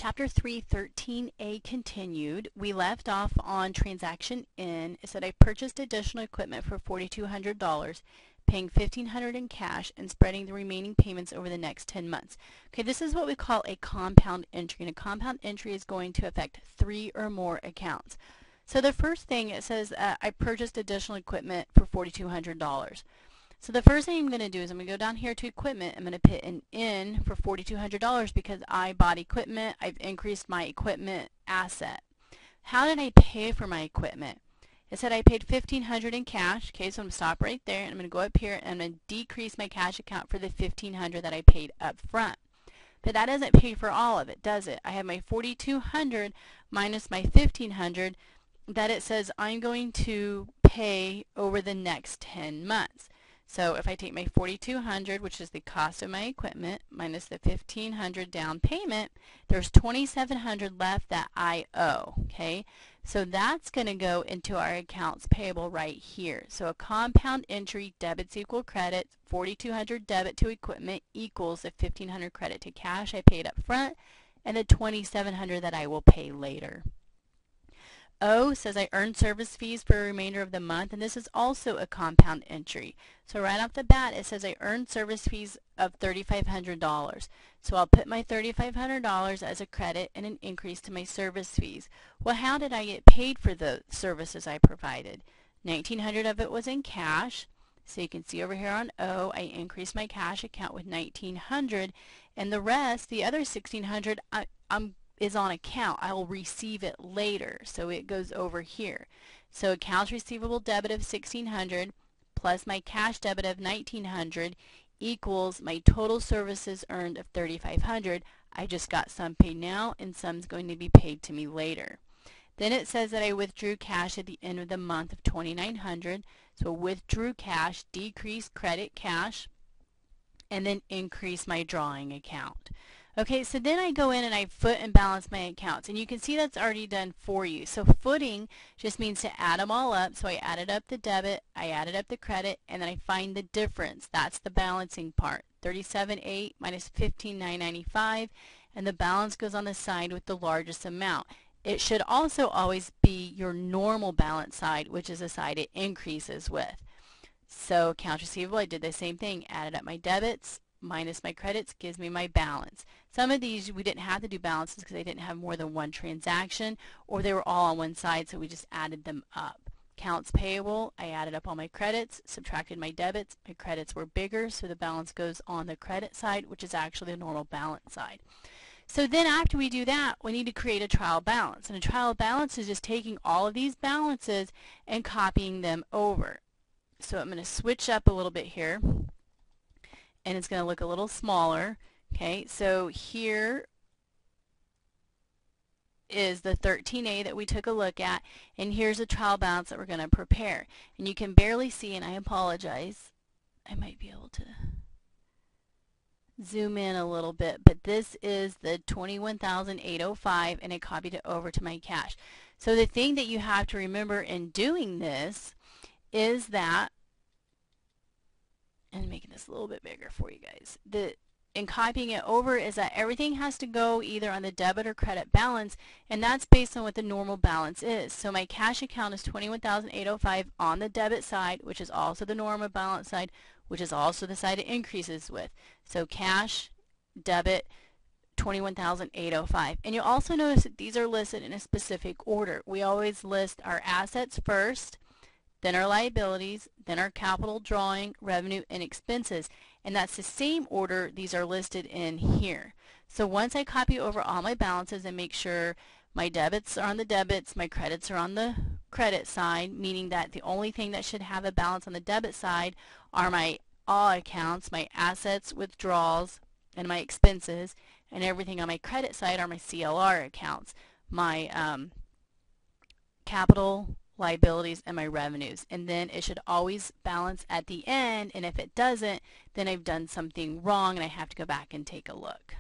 Chapter 3-13A continued. We left off on transaction N. It said I purchased additional equipment for $4,200, paying $1,500 in cash and spreading the remaining payments over the next 10 months. Okay, this is what we call a compound entry, and a compound entry is going to affect 3 or more accounts. So the first thing, it says I purchased additional equipment for $4,200. So the first thing I'm going to do is I'm going to go down here to equipment. I'm going to put an N for $4,200 because I bought equipment. I've increased my equipment asset. How did I pay for my equipment? It said I paid $1,500 in cash. Okay, so I'm going to stop right there and I'm going to go up here and I'm going to decrease my cash account for the $1,500 that I paid up front. But that doesn't pay for all of it, does it? I have my $4,200 minus my $1,500 that it says I'm going to pay over the next 10 months. So if I take my $4,200, which is the cost of my equipment, minus the $1,500 down payment, there's $2,700 left that I owe, okay? So that's going to go into our accounts payable right here. So a compound entry, debits equal credits, $4,200 debit to equipment equals the $1,500 credit to cash I paid up front, and the $2,700 that I will pay later. O says I earned service fees for the remainder of the month, and this is also a compound entry. So right off the bat it says I earned service fees of $3,500. So I'll put my $3,500 as a credit and an increase to my service fees. Well, how did I get paid for the services I provided? $1,900 of it was in cash. So you can see over here on O, I increased my cash account with $1,900, and the rest, the other $1,600, is on account. I will receive it later, so it goes over here. So accounts receivable debit of $1,600 plus my cash debit of $1,900 equals my total services earned of $3,500. I just got some paid now and some's going to be paid to me later. Then it says that I withdrew cash at the end of the month of $2,900. So withdrew cash, decrease credit cash, and then increase my drawing account. Okay, so then I go in and I foot and balance my accounts, and you can see that's already done for you. So footing just means to add them all up. So I added up the debit, I added up the credit, and then I find the difference. That's the balancing part. $37,800 minus $15,995, and the balance goes on the side with the largest amount. It should also always be your normal balance side, which is the side it increases with. So accounts receivable, I did the same thing, added up my debits minus my credits gives me my balance. Some of these we didn't have to do balances because they didn't have more than one transaction, or they were all on one side, so we just added them up. Accounts payable, I added up all my credits, subtracted my debits. My credits were bigger, so the balance goes on the credit side, which is actually the normal balance side. So then after we do that, we need to create a trial balance. And a trial balance is just taking all of these balances and copying them over. So I'm going to switch up a little bit here, and it's going to look a little smaller. Okay, so here is the 13A that we took a look at, and here's a trial balance that we're going to prepare. And you can barely see, and I apologize, I might be able to zoom in a little bit, but this is the $21,805, and I copied it over to my cash. So the thing that you have to remember in doing this is that, and making this a little bit bigger for you guys, in copying it over is that everything has to go either on the debit or credit balance, and that's based on what the normal balance is. So my cash account is $21,805 on the debit side, which is also the normal balance side, which is also the side it increases with. So cash, debit, $21,805. And you'll also notice that these are listed in a specific order. We always list our assets first, then our liabilities, then our capital drawing, revenue, and expenses. And that's the same order these are listed in here. So once I copy over all my balances and make sure my debits are on the debits, my credits are on the credit side, meaning that the only thing that should have a balance on the debit side are my all accounts, my assets, withdrawals, and my expenses, and everything on my credit side are my CLR accounts, my capital, liabilities, and my revenues. And then it should always balance at the end, and if it doesn't, then I've done something wrong and I have to go back and take a look.